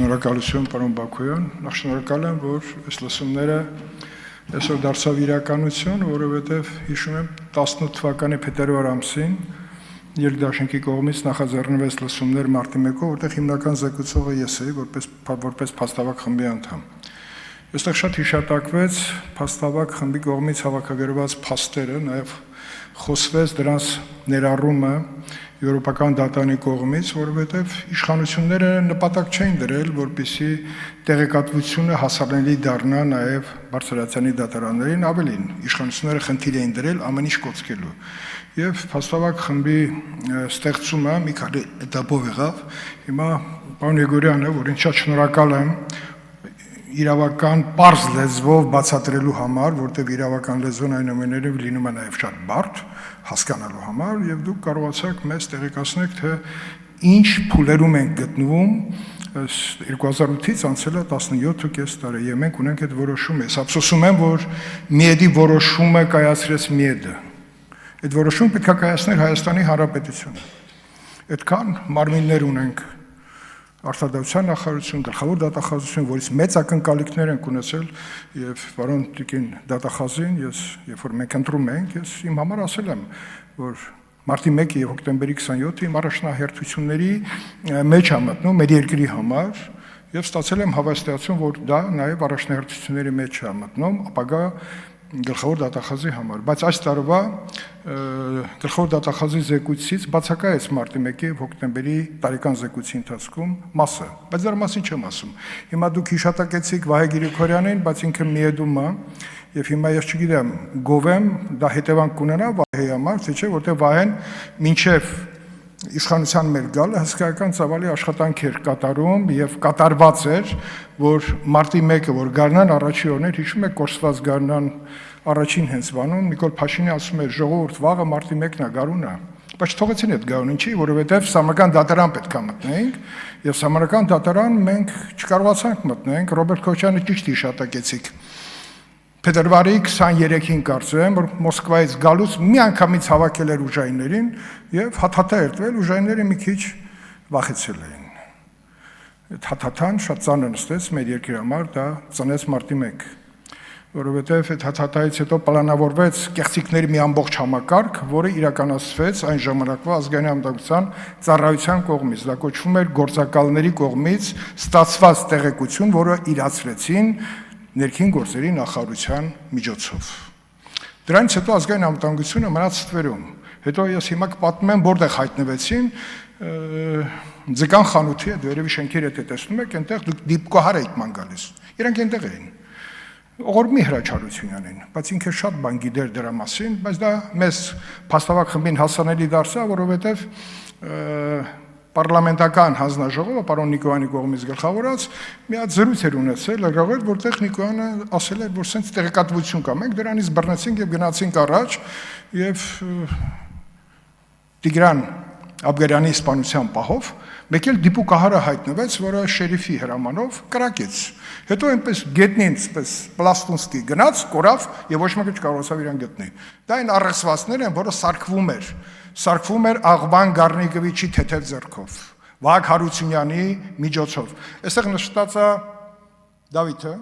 Շնորհակալություն, պարոն Բաքոյան, նախ շնորհակալ եմ, որ այս լսումները այսօր դարձավ իրականություն, որովհետև հիշում եմ 18 թվականի փետրվար ամսին Երկդաշնքի կողմից նախաձեռնվեց լսումներ մարտի 1-ով, որտեղ հիմնական զեկուցողը ես էի, որպես փաստավակ խմբի անդամ։ Այստեղ շատ հիշատակվեց փաստավակ խմբի կողմից հավաքագրված փաստերը, նաև խոսվեց դրանց ներառումը Եվրոպական դատանի կողմից, որովհետև իշխանությունները նպատակ չէին դրել, որպեսզի տեղեկատվությունը հասանելի դառնա նաև բարձրաստիճանի դատարաններին, ավելին, իշխանությունները խնդիր էին դրել ամեն ինչ կոծկելու։ Եվ փաստավակ խմբի ստեղծումը մի քանի этаպով եղավ։ Հիմա պարոն Եգորյանը, որին շատ շնորհակալ եմ, իրավական պարզ լեզվով բացատրելու համար, որտեղ իրավական լեզվն այնուամենայնիվ լինում է նաև շատ բարդ հասկանալու համար, եւ դուք կարողացաք մեզ տեղեկացնել, թե ինչ փուլերում ենք գտնվում 2008-ից անցել է 17.5 տարի, եւ մենք ունենք այդ որոշումը։ Ես ափսոսում եմ, որ ՄԻԵԴ-ի որոշումը կայացրեց ՄԻԵԴ-ը։ Այդ որոշումը պետք է կայացներ Հայաստանի Հանրապետությունը։ Այդքան մարմիններ ունենք Արտադրության նախարարություն, գլխավոր դատախազություն, որից մեծ ակնկալիքներ ենք ունեցել, եւ պարոն Տիկին դատախազին, ես երբ որ մենք ընտրում ենք, ես իմ համար ասել եմ, որ մարտի 1-ը եւ հոկտեմբերի 27-ը իմ առաջնահերթությունների մեջ է մտնում մեր երկրի համար, եւ ստացել եմ հավաստիացում, որ դա նաեւ առաջնահերթությունների մեջ է մտնում, ապագա գլխավոր դատախազի համար, բայց այս տարվա գլխավոր դատախազի զեկույցից բացակայեց մարտի 1-ի եւ հոկտեմբերի տարեկան զեկույցի ընթացքում մասը, բայց դրա մասին չեմ ասում։ Հիմա դուք հիշատակեցիք Վահե Գրիգորյանին, բայց ինքը ՄԻԵԴ-ում է, եւ հիմա ես չգիտեմ, գովեմ դա հետևանք կունենա Վահեի համար, թե չէ, որտեղ Վահեն մինչեւ իշխանության մեր գալը հսկայական ծավալի աշխատանք էր կատարում եւ կատարված էր, որ մարտի 1-ը որ գարնան առաջի օրներ հիշում եք կորսված գարնան առաջին հենսվանում Նիկոլ Փաշինյանը ասում էր ժողովուրդ վաղը մարտի 1-ն է գարունը, բայց թողեցին այդ գարուն, ինչի, որովհետեւ սահմանական դատարան պետք է մտնենք եւ սահմանական դատարան մենք չկարողացանք մտնենք, Ռոբերտ Քոչյանը ճիշտ հիշատակեցիք։ Փետրվարի 23-ին կարծեմ, որ Մոսկվայից գալուց միանգամից հավաքել էր ուժայիններին եւ հաթաթա էր տվել, ուժայինները մի քիչ վախեցել էին։ Այդ հաթաթան շատ ծանր նստեց մեր երկրի համար, դա ծնեց մարտի 1, որովհետեւ այդ հաթաթայից հետո պլանավորվեց կեղծիքների մի ամբողջ համակարգ, որը իրականացվեց այն ժամանակվա ազգային անվտանգության ծառայության կողմից, դա կոչվում էր գործակալների կողմից ստացված տեղեկություն, որը իրացրեցին ներքին գործերի նախարարության միջոցով։ Դրանից հետո ազգային անվտանգությունը մնաց ստվերում։ Հետո ես հիմա կպատմեմ, որտեղ հայտնվեցին Ձկան խանութի այդ վերևի շենքերի հետ տեսնում եք, այնտեղ դուք դիպկոհար եք ման գալիս։ Իրանք այնտեղ էին։ Օղորմի Հրաչարությունյանին, բայց ինքը շատ բան գիտեր դրա մասին, բայց դա մեզ փաստավակ խմբին հասանելի դարձավ, որովհետև Պարլամենտական հանձնաժողովը պարոն Նիկոյանի կողմից գլխավորած մի հատ զրույց էր ունեցել լրագրողի, որտեղ Նիկոյանը ասել էր, որ սենց տեղեկատվություն կա, մենք դրանից բռնեցինք եւ գնացինք առաջ եւ Տիգրան Աբգարյանի սպանության պահով մեկ էլ դիպուկահարը հայտնվեց, որը շերիֆի հրամանով կրակեց։ Հետո այնպես գետնին, այսպես պլաստունսկի գնաց, կորավ եւ ոչ մեկը չկարողացավ իրան գտնի։ Դա այն առեղծվածներ են, որը սարքվում էր Աղվան Գառնիկովիչի թեթև ձեռքով, Վահագ Հարությունյանի միջոցով։ Այստեղ նշված է Դավիթը,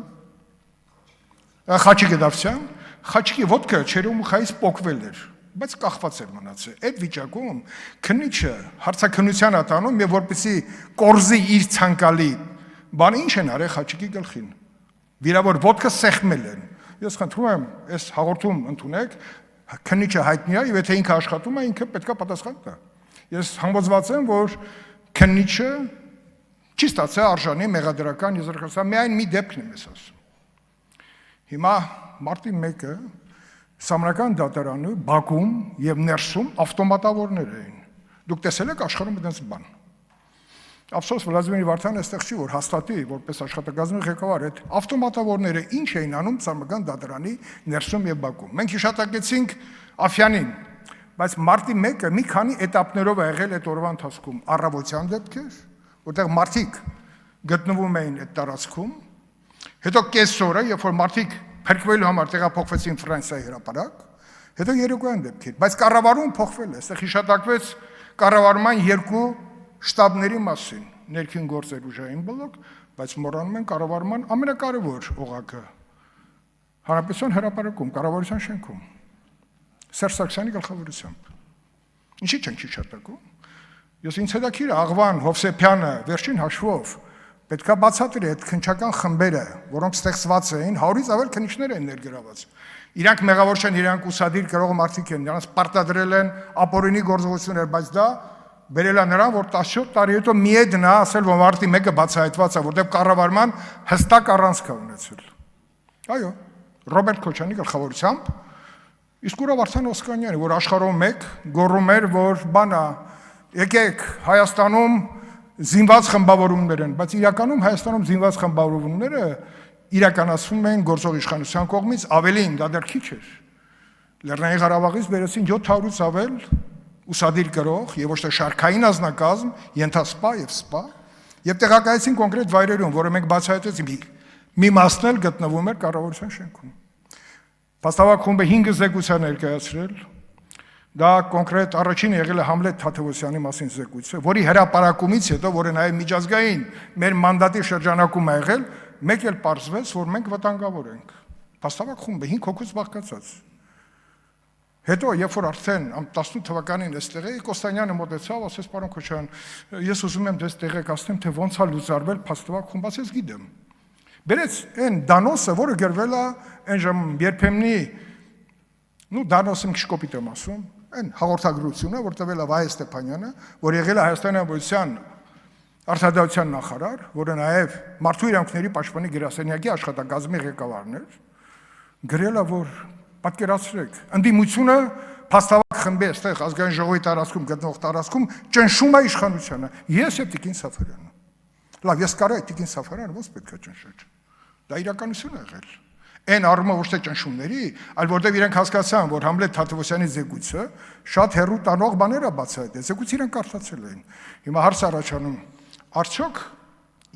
Խաչիկ Դավթյան, Խաչիկի ոտքը չերումուխայից պոկվել էր, բայց կախված էր մնացել։ Այդ վիճակում քննիչը հարցաքննության է տանում եւ որպեսի կորզի իր ցանկալի բանը ինչ են արել Խաչիկի գլխին։ Վիրավոր ոտքը սեղմել են։ Ես խնդրում եմ, այս հաղորդում ընդունեք, քննիչը հայտնի է, եւ եթե ինքը աշխատում է, ինքը պետք է պատասխան տա։ Ես համոզված եմ, որ քննիչը չի ստացել արժանի մեղադրական եզրակացության, միայն մի դեպքն եմ ասում։ Հիմա մարտի 1-ը Սահմանական դատարանը Բաքվում եւ ներսում ավտոմատավորներ էին։ Դուք տեսել եք աշխարհում այդպես բան։ Ափսոս Վլադիմիր Վարդանը այստեղ չի, որ հաստատի, որպես աշխատակազմի ղեկավար, այդ ավտոմատավորները ինչ էին անում Սահմանական դատարանի ներսում եւ Բաքվում։ Մենք հիշատակեցինք Աֆյանին, բայց մարտի 1-ը մի քանի этаպներով է եղել այդ օրվա ընթացքում։ Առավոտյան դեպքեր, որտեղ մարդիկ գտնվում էին այդ տարածքում, հետո կեսօրը, երբ որ մարդիկ փրկվելու համար տեղափոխվեցին Ֆրանսիայի հրապարակ, հետո երեկոյան դեպքեր, բայց կառավարում փոխվել է, այստեղ հիշատակվեց կառավարման երկու շտաբների մասին, ներքին գործեր ուժային բլոկ, բայց մոռանում են կառավարման ամենակարևոր օղակը Հանրապետության հրապարակում, կառավարության շենքում, Սերժ Սարգսյանի գլխավորությամբ։ Ինչի չենք հիշատակում։ Ես ինձ հետաքրիր Աղվան Հովսեփյանը վերջին հաշվով պետքա բացատրի այդ քննչական խմբերը, որոնք ստեղծված էին, 100-ից ավել քննիչներ են ներգրաված։ Իրանք մեղավոր չեն, իրանք ուսադիր գրող մարդիկ են, նրանց պարտադրել են ապօրինի գործողություններ, բայց դա բերել է նրան, որ 17 տարի հետո միեդ նա ասել, որ մարտի 1-ը բացահայտված է, որտեղ կառավարման հստակ առանցք է ունեցել։ Այո, Ռոբերտ Քոչյանի գլխավորությամբ, իսկ ուրա Վարդան Օսկանյանի, որ աշխարհում մեկ գոռում էր, որ բանա, եկեք Հայաստանում զինված խմբավորումներ են, բայց իրականում Հայաստանում զինված խմբավորումները իրականացվում են գործող իշխանության կողմից, ավելին, դա դեռ քիչ էր։ Լեռնային Ղարաբաղից բերեցին 700-ից ավել ուսադիր գրող եւ ոչ թե շարքային ազնագազմ, ենթասպա եւ սպա, եւ տեղակայեցին կոնկրետ վայրերում, որը մենք բացահայտեցինք։ Մի մասն էլ գտնվում էր կառավարության շենքում։ Փաստավակ խումբը 5 զեկույց ներկայացրել։ Դա կոնկրետ առաջին եղել է Համլետ Թադևոսյանի մասին զեկույցը, որի հրապարակումից հետո, որը նաև միջազգային մեր մանդատի շրջանակում է եղել, մեկ էլ պարզվեց, որ մենք վտանգավոր ենք։ Փաստավակ խումբը 5 հոգուց բաղկացած։ Հետո, երբ որ արդեն 18 թվականին այստեղ էի, Կոստանյանը մոտեցավ, ասեց, պարոն Քոչարյան, ես ուզում եմ դες տեղեկացնեմ, թե ոնց է լուծարվել փաստավակ խումբը, ասեց գիտեմ։ Բերեց այն դանոսը, որը գրվել է այն ժամ երբեմնի, դանոսը մի քիչ կոպիտ եմ ասում, այն հաղորդագրությունը, որ տվել է Վահե Ստեփանյանը, որ եղել է Հայաստանի Հանրապետության արտադրության նախարար, որը նաև մարդու իրավունքների պաշտպանի գրասենյակի աշխատակազմի ղեկավարն էր, գրել է, որ պատկերացրեք, ընդդիմությունը փաստավակ խմբի այստեղ ազգային ժողովի տարածքում գտնող տարածքում ճնշում է իշխանությանը։ Ես եւ Տիկին Սաֆարյանը։ Լավ, ես կարա Տիկին Սաֆարյանը ոնց պետք է ճնշել։ Դա իրականություն է եղել։ Այն առումով ոչ թե ճնշումների, այլ որտեղ իրենք հասկացան, որ Համլետ Թադևոսյանի զեկույցը շատ հեռու տանող բաներ է բացահայտել։ Զեկույցը իրենք կարդացել էին։ Հիմա հարց առաջանում, արդյոք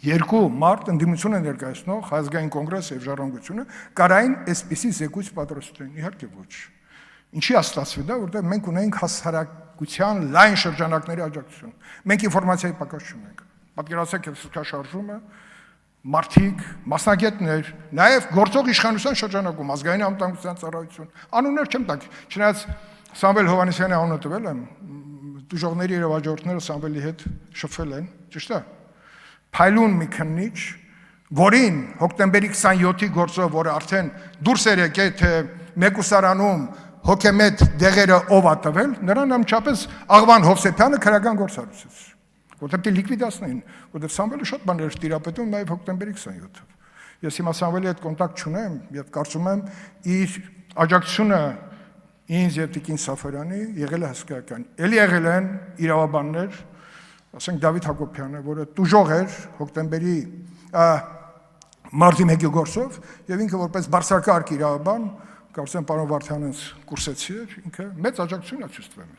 երկու մարդ ընդդիմությունը ներկայացնող Ազգային կոնգրեսը եւ Ժառանգությունը կարային այսպիսի զեկույց պատրաստեն։ Իհարկե ոչ։ Ինչի է ստացվել դա, որտեղ մենք ունենք հասարակության լայն շրջանակների աջակցություն։ Մենք ինֆորմացիայի պակաս չունենք։ Պատկերացրեք, այս շարժումը մարդիկ, մասնագետներ, նաև գործող իշխանության շրջանակում ազգային անվտանգության ծառայություն, անուններ չեմ տակ, չնայած Սամվել Հովհաննիսյանի անունը տվել եմ, դժողների եւ աջորդները Սամվելի հետ շփվել են, ճիշտ է։ Փայլուն մի քննիչ, որին հոկտեմբերի 27-ի գործով, որը արդեն դուրս էր եկել, թե մեկուսարանում հոկեմետ դեղերը ով է տվել, նրան ամչապես Աղվան Հովսեփյանը քրական գործ արեցեց։ Որտեղ լիկվիդացնեին, որտեղ Սամվելը շատ բաներ տիրապետում նաև հոկտեմբերի 27-ով։ Ես հիմա Սամվելի հետ կոնտակտ չունեմ եւ կարծում եմ իր աջակցությունը ինձ եւ Տիկին Սաֆարյանի եղել է հսկայական։ Էլի եղել են իրավաբաններ, ասենք Դավիթ Հակոբյանը, որը տուժող էր հոկտեմբերի մարտի 1-ի գործով եւ ինքը որպես բարձրակարգ իրավաբան, կարծեմ պարոն Վարդանյանց կուրսեցի էր, ինքը մեծ աջակցություն է ցույց տվել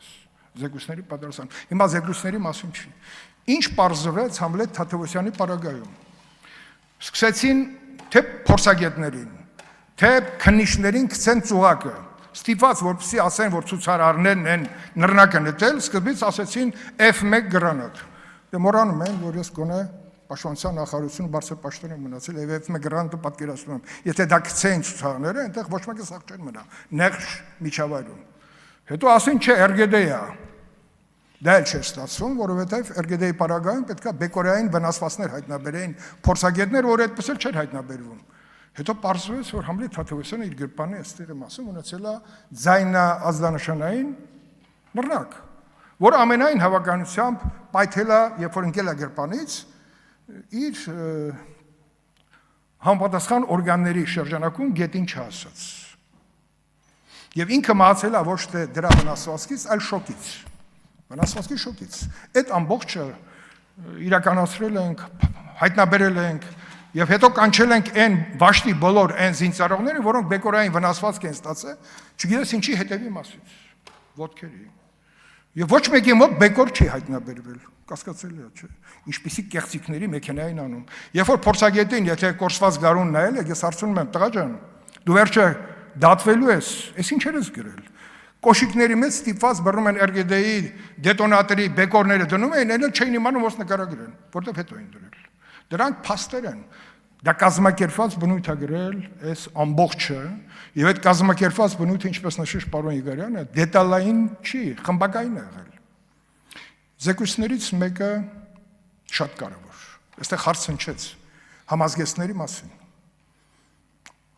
զեկույցների պատրաստան։ Հիմա զեկույցների մասին չի։ Ինչ պարզվեց Համլետ Թադևոսյանի պարագայում։ Սկսեցին թե փորձագետներին, թե քննիչներին գցեն ծուղակը, ստիպված որպեսզի ասեն, որ ցուցարարներն են նռնակը նետել, սկզբից ասեցին F1 գրանատ։ Դե մոռանում են, որ ես գոնե Պաշտպանության նախարարությունը բարձր պաշտոն եմ մնացել եւ F1 գրանտը պատկերացնում եմ։ Եթե դա գցեին ցուցարարները, այնտեղ ոչ մեկը սաղ չեն մնա։ Նեղ միջավայրում։ Հետո ասեն, չէ, RGD-ը։ Դա էլ չէր ստացվում, որովհետև RGD-ի պարագայում պետքա բեկորային վնասվածքներ հայտնաբերեին փորձագետներ, որ այդպես էլ չէր հայտնաբերվում։ Հետո պարզվեց, որ Համլետ Թադևոսյանը իր գրպանի այստեղ եմ ասում, ունեցել է ձայնազդանշանային նռնակ, որ ամենայն հավանականությամբ պայթել է, երբ որ ընկել է գրպանից, իր համապատասխան օրգանների շրջանակում գետին չհասած։ Եվ ինքը մահացել է ոչ թե դրա վնասվածքից, այլ շոկից։ Վնասվածքի շոկից։ Այդ ամբողջը իրականացրել ենք, հայտնաբերել ենք եւ հետո կանչել ենք այն վաշտի բոլոր այն զինծառայողները, որոնք բեկորային վնասվածք են ստացել, չգիտես ինչի հետևի մասից, ոտքերի։ Եվ ոչ մեկի մոտ բեկոր չի հայտնաբերվել, կասկածելի է, չէ։ Ինչպիսի կեղծիքների մեքենային անում։ Երբ որ փորձագետին, եթե կորսված գարուն նայել եք, ես հարցնում եմ, տղա ջան, դու վերջը դատվելու ես, այս ինչեր ես գրել։ կոշիկների մեջ ստիպված բռնում են RGD-ի դետոնատորի բեկորները դնում էին, այլ չէին իմանում ոնց նկարագրեն, որտեղ հետո էին դրել։ Դրանք փաստեր են։ Դա կազմակերպված բնույթ է գրել այս ամբողջը, եւ այդ կազմակերպված բնույթը, ինչպես նշեց պարոն Իգարյանը, դետալային չի, խմբակային է եղել։ Զեկույցներից մեկը շատ կարևոր։ Այստեղ հարց հնչեց համազգեստների մասին։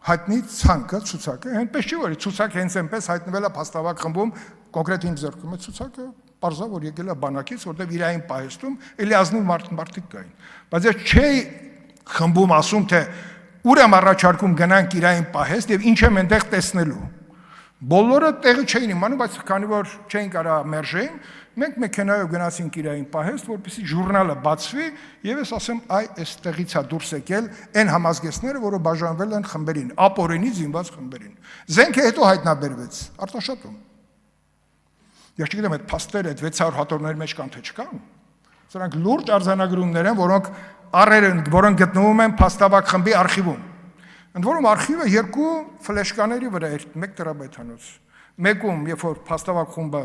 Հայտնի ցանկը, ցուցակը, այնպես չի որ ցուցակը հենց այնպես հայտնվել է փաստավակ խմբում, կոնկրետ իմ ձեռքում է ցուցակը, պարզա որ եկել է բանակից, որտեղ իրային պահեստում էլի ազնիվ մարդիկ կային։ Բայց ես չէի խմբում ասում, թե ուր եմ առաջարկում գնանք իրային պահեստ եւ ինչ եմ այնտեղ տեսնելու։ Բոլորը տեղը չէին իմանում, բայց քանի որ չէին կարող մերժեին, մենք մեքենայով գնացինք իրային պահեստ, որպեսզի ժուրնալը բացվի եւ ես ասեմ, այ այստեղից է դուրս եկել այն համազգեստները, որը բաժանվել են խմբերին, ապօրինի զինված խմբերին։ Զենքը հետո հայտնաբերվեց Արտաշատում։ Ես չգիտեմ այդ փաստերը այդ 600 հատորների մեջ կան թե չկան։ Սրանք լուրջ արձանագրումներ են, որոնք գտնվում են փաստավակ խմբի արխիվում։ Ընդ որում արխիվը 2 ֆլեշկաների վրա էր, 1 տերաբայթանոց։ Մեկում, երբ որ փաստավակ խումբը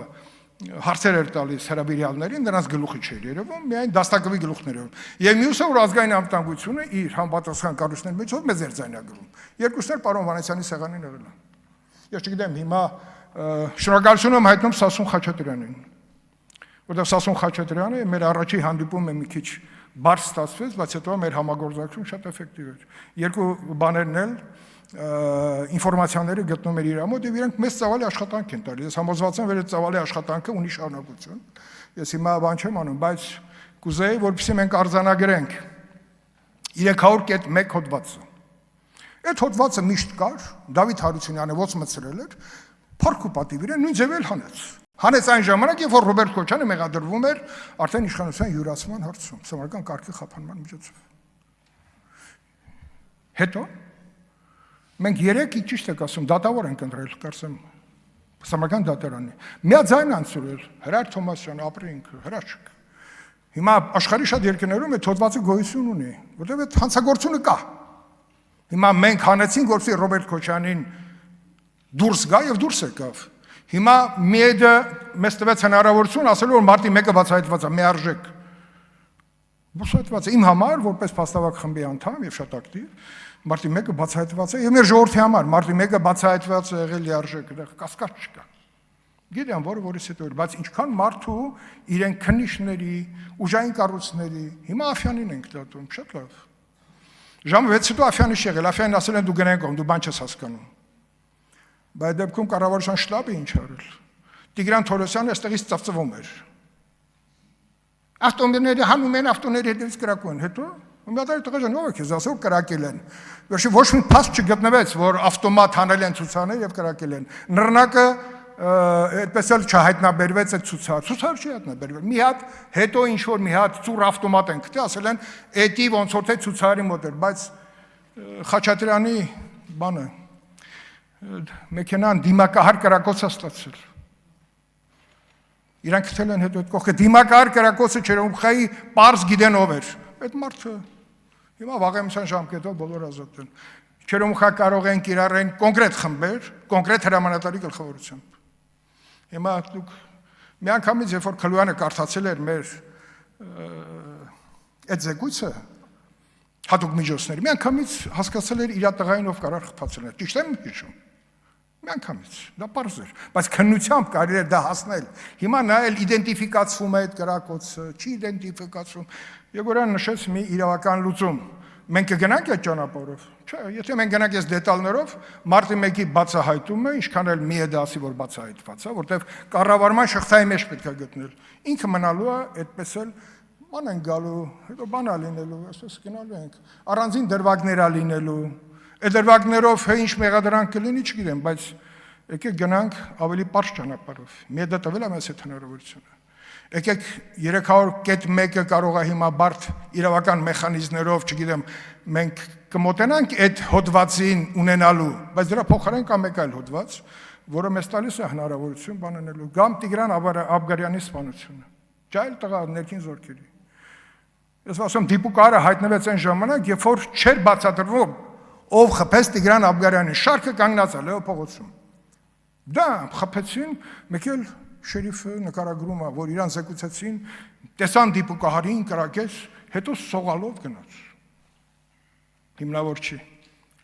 հարցեր էր տալիս հրավիրյալներին, նրանց գլուխի չէր երևում, միայն դաստակվի գլուխներով։ Եվ մյուսը, որ ազգային անվտանգությունը իր համապատասխան կառույցների միջով մեզ էր ձայնագրում։ Երկուսն էլ պարոն Վանեսյանի սեղանին եղել են։ Ես չգիտեմ, հիմա շնորհակալություն եմ հայտնում Սասուն Խաչատրյանին, որտեղ Սասուն Խաչատրյանը մեր առաջի հանդիպումը մի քիչ բարձ ստացվեց, բայց հետո մեր համագործակցությունը շատ էֆեկտիվ էր։ Երկու բաներն էլ ինֆորմացիաները գտնում էր իր մոտ եւ իրանք մեծ ծավալի աշխատանք են տալիս։ Ես համոզված եմ, որ այդ ծավալի աշխատանքը ունի շարունակություն։ Ես հիմա բան չեմ անում, բայց կուզեի, որպեսզի մենք արձանագրենք 301 հոդվածը։ Այդ հոդվածը միշտ կար, Դավիթ Հարությունյանը ոնց մցրել էր, փառք ու պատիվ իրեն նույն ձևել հանեց։ Հանեց այն ժամանակ, երբ որ Ռոբերտ Քոչյանը մեղադրվում էր արդեն իշխանության յուրացման հարցում, սովորական կարգի խափանման միջոցով։ Հետո մենք 3 ճիշտ եք ասում, դատավոր ենք ընտրել, կարծեմ, Սամարկand դատարանի։ Միաձայն անցրել Հրար Թոմասյան, Ապրինք, Հրաչիկ։ Հիմա աշխարհի շատ երկրներում այդ հոդվածը գոյություն ունի, որտեղ այդ հանցագործությունը կա։ Հիմա մենք հանեցինք, որպեսզի Ռոբերտ Քոչյանին դուրս գա եւ դուրս եկավ։ Հիմա միեդը մեզ տվեց հնարավորություն ասելու, որ մարտի 1-ը բացահայտված է, միարժեք։ Բացահայտված է իմ համար, որպես փաստավակ խմբի անդամ եւ շատ ակտիվ, մարտի 1-ը բացահայտված է եւ մեր ժողովրդի համար մարտի 1-ը բացահայտված է եղել լիարժեք, այդտեղ կասկած չկա։ Գիտեմ, որից հետո էր, բայց ինչքան մարդու իրեն քննիչների, ուժային կառույցների, հիմա Աֆյանին ենք դատում, շատ լավ։ Ժամը 6-ից հետո Աֆյանի եղել, Աֆյանին ասել են դու գնանք ում, դու բան չես հասկանում։ Բայց դեպքում կառավարության շտաբը ինչ արել։ Տիգրան Թորոսյանը այստեղից ծծվում էր։ Ավտոմобիլները հանում են, ավտոների հետևից կրակում են, հետո ումյադարի տղաժան ով է քեզ ասել կրակել են։ Վերջի ոչ մի փաստ չգտնվեց, որ ավտոմատ հանել են ցուցաներ եւ կրակել են։ Նռնակը այդպես էլ չհայտնաբերվեց այդ ցուցարը չի հայտնաբերվել։ Մի հատ հետո ինչ որ մի հատ ծուռ ավտոմատ են գտել, ասել են էդի ոնց որ թե ցուցարի մոտ էր, բայց Խաչատրյանի բանը մեքենան դիմակահար կրակոց է ստացել։ Իրանք գտել են հետո այդ կողքը դիմակահար կրակոցը Չերոմուխայի պարզ գիտեն ով էր։ Այդ մարդը հիմա վաղեմության ժամկետով բոլոր ազատ են։ Չերոմուխա կարող են կիրառեն կոնկրետ խմբեր, կոնկրետ հրամանատարի գլխավորությամբ։ Հիմա դուք միանգամից երբ որ Քլոյանը կարդացել էր մեր այդ զեկույցը հատուկ միջոցների, միանգամից հասկացել էր իր տղային ով կարար խփացել է։ Ճիշտ եմ հիշում։ Միանգամից, դա պարզ էր, բայց քննությամբ կարելի էր դա հասնել։ Հիմա նա էլ իդենտիֆիկացվում է այդ կրակոցը, չի իդենտիֆիկացվում։ Եգորյան նշեց մի իրավական լուծում։ Մենք կգնանք այդ ճանապարհով։ Չէ, եթե մենք գնանք այս դետալներով, մարտի 1-ի բացահայտումը, ինչքան էլ մի է դասի, որ բացահայտված է, որտեղ կառավարման շղթայի մեջ պետք է գտնել։ Ինքը մնալու է այդպես էլ բան են գալու, հետո բան է լինելու, այսպես գնալու ենք։ Առանձին դրվագներ է լինելու։ Այդ դրվագներով ինչ մեղադրանք կլինի, չգիտեմ, բայց եկեք գնանք ավելի պարզ ճանապարհով։ Մի դա տվել է մեզ այդ հնարավորությունը։ Եկեք 300.1-ը կարող է հիմա բարդ իրավական մեխանիզմներով, չգիտեմ, մենք կմոտենանք այդ հոդվածին ունենալու, բայց դրա փոխարեն կա մեկ այլ հոդված, որը մեզ տալիս է հնարավորություն բանանելու։ Գամ Տիգրան Աբգարյանի սպանությունը։ Ջայլ տղա ներքին զորքերի։ Ես ասում դիպուկարը հայտնվեց այն ժամանակ, երբ որ չէր բացատրվում ով խփեց Տիգրան Աբգարյանին, շարքը կանգնած է Լեո փողոցում։ Դա խփեցին, մեկ էլ շերիֆը նկարագրում է, որ իրան զեկուցեցին, տեսան դիպուկահարին կրակեց, հետո սողալով գնաց։ Հիմնավոր չի,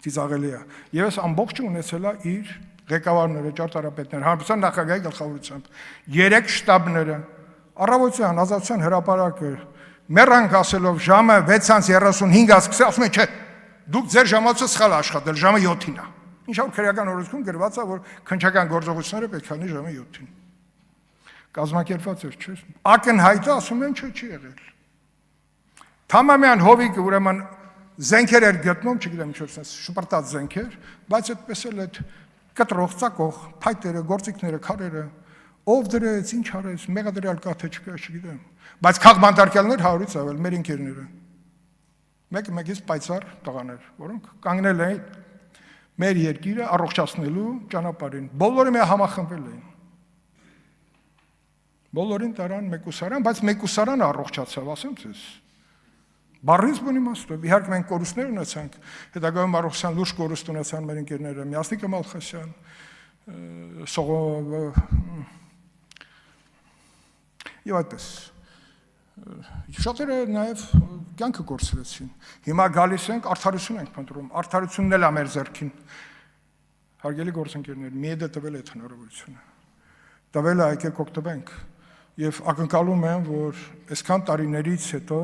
ծիծաղելի է։ Եվ այս ամբողջը ունեցել է իր ղեկավարները, ճարտարապետները, հանրապետության նախագահի գլխավորությամբ, 3 շտաբները, առավոտյան Ազատության հրապարակը, մեռանք ասելով ժամը 6:35 սկսել, ասում է, չէ, դուք ձեր ժամացը սխալ աշխատել, ժամը 7-ին է։ Ինչ որ քրեական օրենսգրքում գրված է, որ քննչական գործողությունները պետք է լինի ժամը 7-ին։ Կազմակերպված էր, չէ՞։ Ակնհայտը ասում են, չէ, չի եղել։ Թամամյան հովիկը ուրեմն զենքեր էր գտնում, չգիտեմ ինչպես, շպրտած զենքեր, բայց այդպես էլ այդ կտրող, ծակող, փայտերը, գործիքները, քարերը, ով դրեց, ինչ արեց, մեղադրյալ կա թե չկա, չգիտեմ։ Բայց քաղբանտարկյալներ 100-ից ավել, մեր ինքերները։ Մեկ-մեկից պայծառ տղաներ, որոնք կանգնել էին մեր երկիրը առողջացնելու ճանապարհին։ Բոլորը մի համախմբվել էին։ Բոլորին տարան մեկուսարան, բայց մեկուսարանը առողջացավ, ասեմ ձեզ։ Բառից բուն իմաստով, իհարկե մենք կորուստներ ունեցանք, հետագայում առողջության լուրջ կորուստ ունեցան մեր ընկերները, Մյասնիկ Մալխասյան, Սողովը եւ այդպես։ Շատերը նաև կյանքը կորցրեցին։ Հիմա գալիս ենք, արդարություն ենք փնտրում, արդարությունն էլ է մեր ձեռքին։ Հարգելի գործընկերներ, միեդը տվել է այդ հնարավորությունը։ Տվել է, եկեք օգտվենք։ Եվ ակնկալում եմ, որ այսքան տարիներից հետո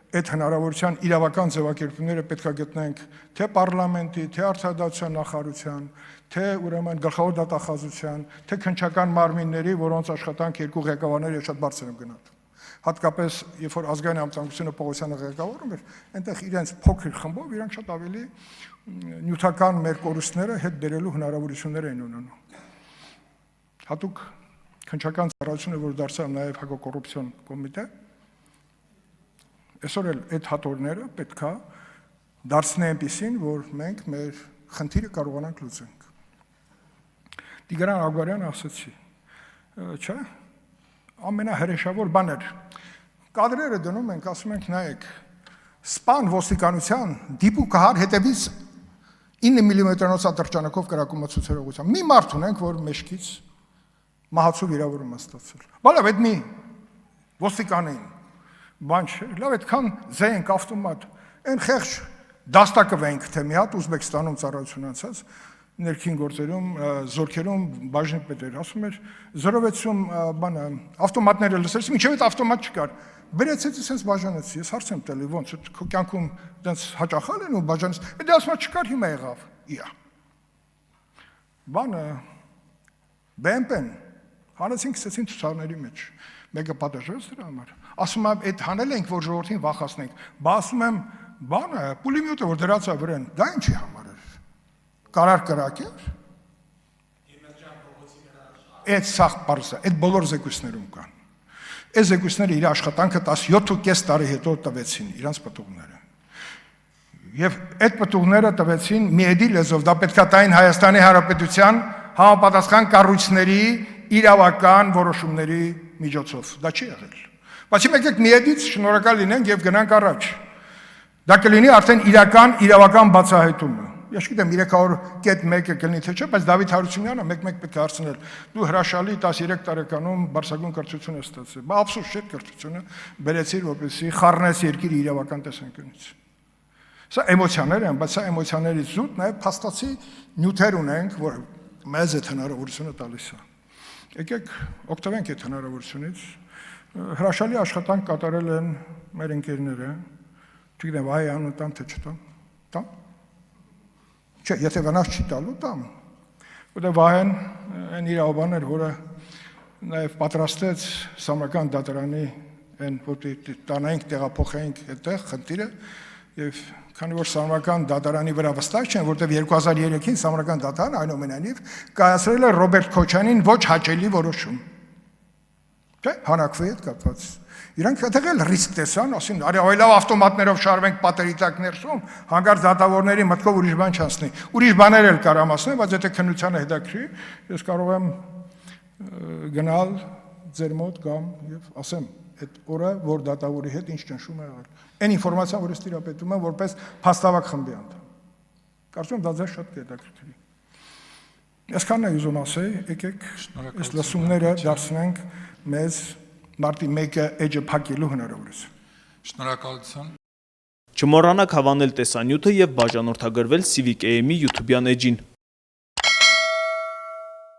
այդ հնարավորության իրավական ձևակերպումները պետք է գտնենք թե պարլամենտի, թե արդարադատության նախարարության, թե ուրեմն գլխավոր դատախազության, թե քննչական մարմինների, որոնց աշխատանք երկու ղեկավարները շատ բարձր են գնահատում։ Հատկապես, երբ որ ազգային անվտանգությունը Պողոսյանը ղեկավարում էր, այնտեղ իրենց փոքր խմբով իրանք շատ ավելի նյութական մեր կորուստները հետ բերելու հնարավորություններ են ունենում։ Հատուկ քննչական ծառայությունը, որ դարձավ նաև հակակոռուպցիոն կոմիտե, այսօր էլ այդ հատորները պետքա դարձնեն այնպիսին, որ մենք մեր խնդիրը կարողանանք լուծենք։ Տիգրան Աղբարյանը ասացի, չէ, ամենահրեշավոր բաներ։ Կադրերը դնում ենք, ասում ենք, նայեք, սպան ոստիկանության դիպուկահար հետևից 9 մմ-նոց ատրճանակով կրակումը ցուցարողությամբ։ Մի մարդ ունենք, որ մեջքից մահացու վիրավորում է ստացել։ Բալավ, այդ մի ոստիկանին բան չէ, լավ այդքան զենք, ավտոմատ, այն խեղճ դաստակը վենք, թե մի հատ Ուզբեկստանում ծառայություն անցած, ներքին գործերում, զորքերում բաժնիկ պետ էր, ասում էր 060 բանը, ավտոմատները լսեցի, մինչև այդ ավտոմատ չկար, բերեցեցի սենց բաժանեցի, ես հարց եմ տելի, ոնց, քո կյանքում դենց հաճախալ են ու բաժանես, դա ասում է չկար, հիմա եղավ, իա։ Բանը, BMP-ն, հանեցին քսեցին ցուցարների մեջ, մեկը պատժեց դրա համար, ասում եմ, այդ հանել ենք, որ ժողովրդին վախացնենք, բա ասում եմ, բանը, պուլիմյոտը, որ դրած է վրան, դա ինչի համար էր, կարար կրակեր, այդ սաղ պարսը, այդ բոլոր զեկույցներում կան, այդ զեկույցները իր աշխատանքը 17.5 տարի հետո տվեցին, իրանց պտուղները, և այդ պտուղները տվեցին միեդի լեզով, դա պետք է տային Հայաստանի Հանրապետության համապատասխան կառույցների իրավական որոշումների միջոցով, դա չի եղել, բացի մեկ եք միեդից շնորհակալ լինենք և գնանք առաջ, դա կլինի արդեն իրավական բացահայտումը, ես չգիտեմ 300.1-ը կլինի թե չէ, բայց Դավիթ Հարությունյանը մեկ-մեկ պետք է հարցնել, դու հրաշալի 13 տարեկանում բարձրագույն կրթություն ես ստացել, բա ափսոս չէ կրթությունը բերեցիր, որպեսզի խառնես երկիրը իրավական տեսանկյունից։ Սա էմոցիաներ են, բայց սա էմոցիաներից զուտ նաև փաստացի նյութեր ունենք, որ մեզ այդ հնարավորությունը տալիս է։ Եկեք օգտվենք այդ հնարավորությունից։ Հրաշալի աշխատանք կատարել են մեր ընկերները, չգիտեմ, վայ անուն տամ թե չտամ, տամ։ Չէ, եթե վնաս չի տալու, տամ։ Որտեղ Վահեն այն իրավաբանն էր, որը նաև պատրաստեց Սամրական դատարանի այն, որ տանայինք, տեղափոխեինք այդտեղ խնդիրը, եւ քանի որ Սամրական դատարանի վրա վստահ չեն, որտեղ 2003-ին Սամրական դատարանը այնուամենայնիվ կայացրել է Ռոբերտ Քոչանին ոչ հաճելի որոշում։ Չէ, հանրակրվեի հետ կապված։ Իրանք այդտեղ էլ ռիսկ տեսան, ասին, արի այլավ ավտոմատներով շարվենք պատերի տակ ներսում, հանկարծ դատավորների մտքով ուրիշ բան չանցնի։ Ուրիշ բաներ էլ կարամ ասնել, բայց եթե քննությանը հետաքրի, ես կարող եմ գնալ ձեր մոտ կամ եւ ասեմ այդ օրը, որ դատավորի հետ ինչ ճնշում է եղել։ Այն ինֆորմացիան, որ ես տիրապետում եմ, որպես փաստավակ խմբի անդամ։ Կարծում եմ դա ձեզ շատ կհետաքրքրի։ Այսքանն է ուզում ասել, եկեք այս լսումները դարձնենք մեզ մարտի 1-ը էջը փակելու հնարավորություն։ Շնորհակալություն։ Չմոռանաք հավանել տեսանյութը եւ բաժանորդագրվել Civic AM-ի YouTube-յան էջին։